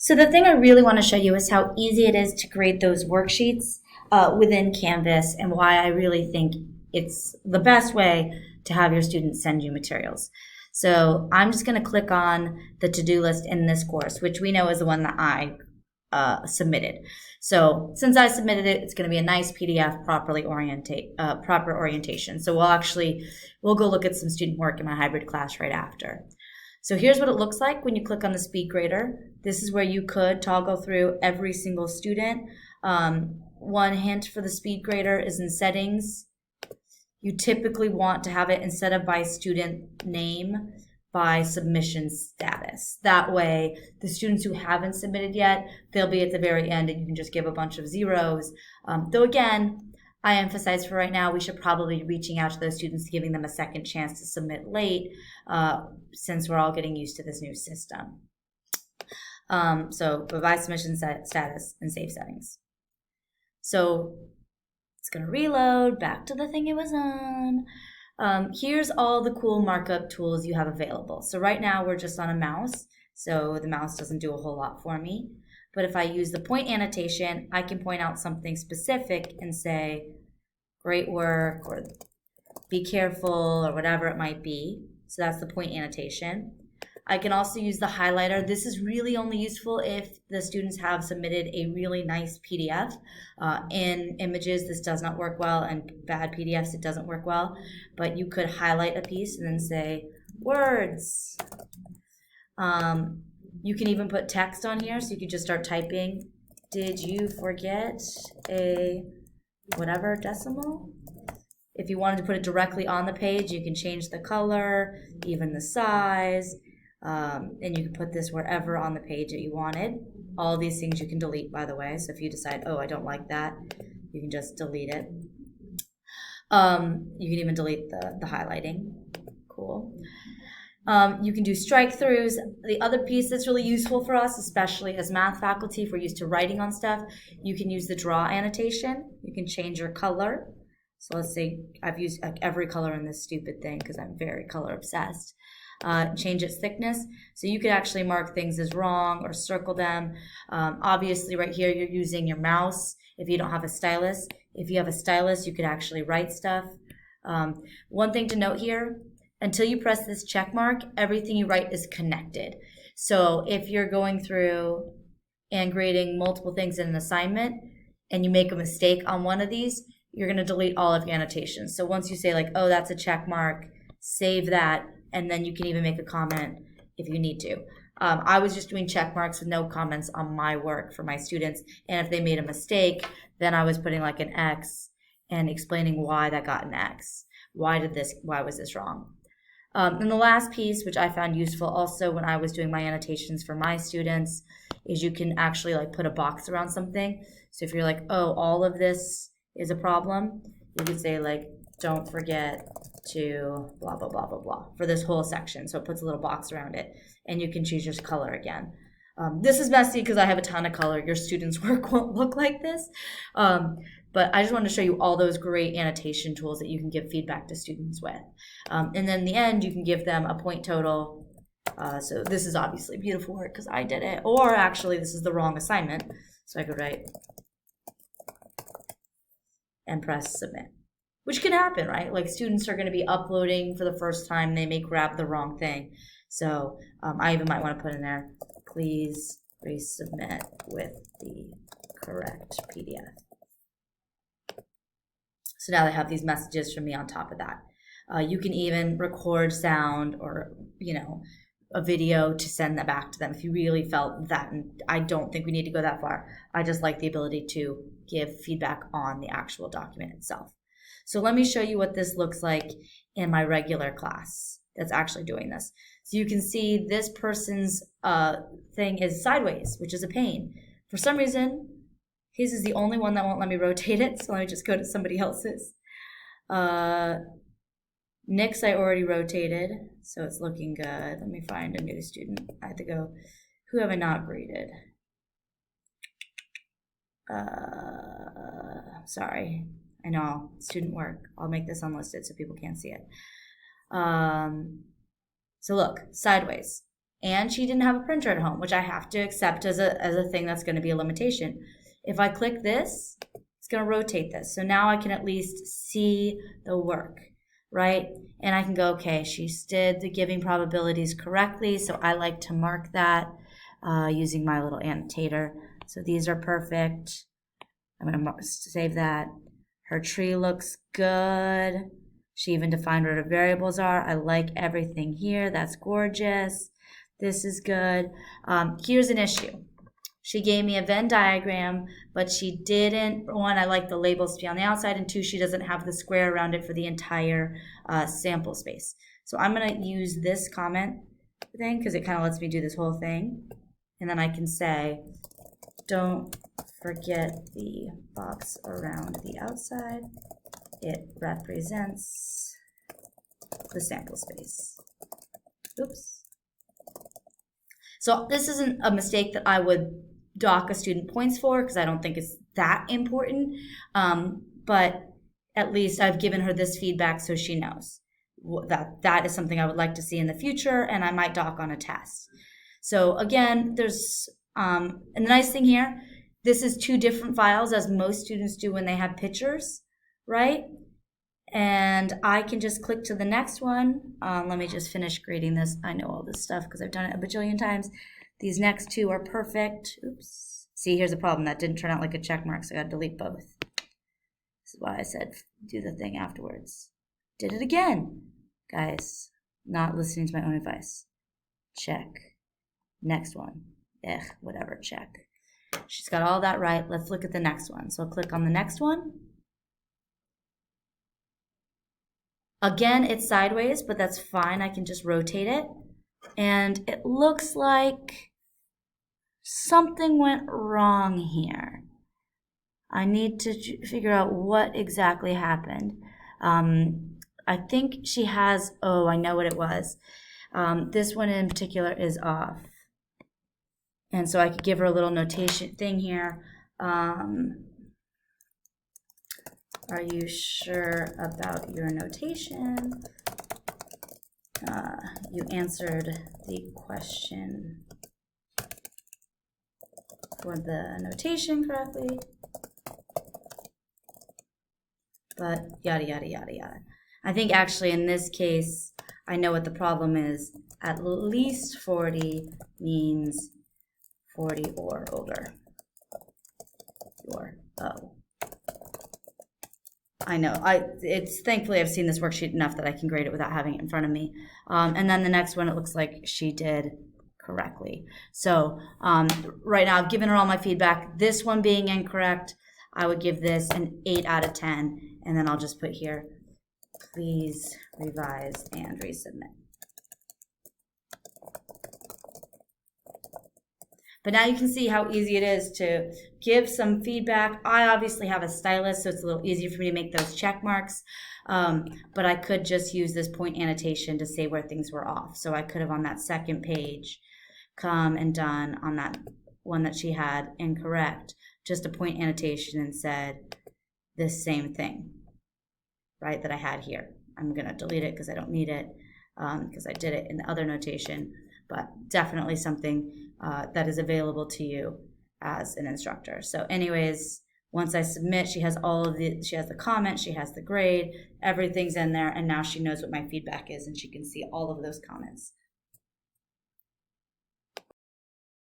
So the thing I really want to show you is how easy it is to create those worksheets within Canvas, and why I really think it's the best way to have your students send you materials. So I'm just going to click on the to-do list in this course, which we know is the one that I submitted. So since I submitted it, it's going to be a nice PDF, proper orientation. So we'll go look at some student work in my hybrid class right after. So here's what it looks like when you click on the Speedgrader. This is where you could toggle through every single student. One hint for the Speedgrader is in settings. You typically want to have it, instead of by student name, by submission status. That way, the students who haven't submitted yet, they'll be at the very end, and you can just give a bunch of zeros. Though again, I emphasize for right now, we should probably be reaching out to those students, giving them a second chance to submit late, since we're all getting used to this new system. So by submission status and save settings. So it's going to reload back to the thing it was on. Here's all the cool markup tools you have available. So right now we're just on a mouse, so the mouse doesn't do a whole lot for me. But if I use the point annotation, I can point out something specific and say, great work, or be careful, or whatever it might be. So that's the point annotation. I can also use the highlighter. This is really only useful if the students have submitted a really nice PDF. In images, this does not work well, and bad PDFs, it doesn't work well. But you could highlight a piece and then say, words. You can even put text on here, so you could just start typing, did you forget a whatever decimal? If you wanted to put it directly on the page, you can change the color, even the size, and you can put this wherever on the page that you wanted. All these things you can delete, by the way, so if you decide, oh, I don't like that, you can just delete it. You can even delete the highlighting. Cool. You can do strike-throughs. The other piece that's really useful for us, especially as math faculty, if we're used to writing on stuff, you can use the draw annotation. You can change your color. So let's say I've used like every color in this stupid thing because I'm very color obsessed. Change its thickness. So you could actually mark things as wrong or circle them. Obviously right here you're using your mouse if you don't have a stylus. If you have a stylus, you could actually write stuff. One thing to note here, until you press this check mark, everything you write is connected. So if you're going through and grading multiple things in an assignment and you make a mistake on one of these, you're going to delete all of your annotations. So once you say like, oh, that's a check mark, save that, and then you can even make a comment if you need to. I was just doing check marks with no comments on my work for my students, and if they made a mistake, then I was putting like an X and explaining why that got an X. Why was this wrong? And the last piece, which I found useful also when I was doing my annotations for my students, is you can actually like put a box around something. So if you're like, oh, all of this is a problem, you could say like, don't forget to blah, blah, blah, blah, blah for this whole section. So it puts a little box around it, and you can choose your color again. This is messy because I have a ton of color. Your students' work won't look like this. But I just wanted to show you all those great annotation tools that you can give feedback to students with. And then in the end, you can give them a point total. So this is obviously beautiful work because I did it. Or actually, this is the wrong assignment. So I could write and press submit, which can happen, right? Like students are going to be uploading for the first time. They may grab the wrong thing. So I even might want to put in there, please resubmit with the correct PDF. So now they have these messages from me on top of that. You can even record sound or, a video to send that back to them if you really felt that. And I don't think we need to go that far. I just like the ability to give feedback on the actual document itself. So let me show you what this looks like in my regular class that's actually doing this. So you can see this person's thing is sideways, which is a pain. For some reason, his is the only one that won't let me rotate it, so let me just go to somebody else's. Nick's I already rotated, so it's looking good. Let me find a new student. I have to go, who have I not graded? Sorry, I know, student work. I'll make this unlisted so people can't see it. So look, sideways. and she didn't have a printer at home, which I have to accept as a thing that's going to be a limitation. If I click this, it's going to rotate this. So now I can at least see the work, right? And I can go, okay, she did the giving probabilities correctly, so I like to mark that using my little annotator. So these are perfect. I'm going to save that. Her tree looks good. She even defined what her variables are. I like everything here. That's gorgeous. This is good. Here's an issue. She gave me a Venn diagram, but she didn't, one, I like the labels to be on the outside, and two, she doesn't have the square around it for the entire sample space. So I'm going to use this comment thing because it kind of lets me do this whole thing. And then I can say, don't forget the box around the outside. It represents the sample space. Oops. So this isn't a mistake that I would dock a student points for because I don't think it's that important. But at least I've given her this feedback so she knows that is something I would like to see in the future, and I might dock on a test. So again, there's and the nice thing here, this is two different files as most students do when they have pictures, right? And I can just click to the next one. Let me just finish grading this. I know all this stuff because I've done it a bajillion times. These next two are perfect. Oops. See, here's a problem. That didn't turn out like a check mark, so I got to delete both. This is why I said do the thing afterwards. Did it again. Guys, not listening to my own advice. Check. Next one. Whatever, check. She's got all that right. Let's look at the next one. So I'll click on the next one. Again, it's sideways, but that's fine. I can just rotate it. And it looks like something went wrong here. I need to figure out what exactly happened. I think she has, oh, I know what it was. This one in particular is off. And so I could give her a little notation thing here. Are you sure about your notation? You answered the question for the notation correctly, but yada, yada, yada, yada. I think actually in this case, I know what the problem is. At least 40 means 40 or older. Or, oh. I know. It's thankfully I've seen this worksheet enough that I can grade it without having it in front of me. And then the next one, it looks like she did correctly. So right now I've given her all my feedback. This one being incorrect, I would give this an 8 out of 10. And then I'll just put here, please revise and resubmit. But now you can see how easy it is to give some feedback. I obviously have a stylus, so it's a little easier for me to make those check marks. But I could just use this point annotation to say where things were off. So I could have on that second page come and done on that one that she had incorrect, just a point annotation and said this same thing, right, that I had here. I'm going to delete it because I don't need it because I did it in the other notation. But definitely something that is available to you as an instructor. So anyways, once I submit, she has she has the comment, she has the grade, everything's in there, and now she knows what my feedback is, and she can see all of those comments.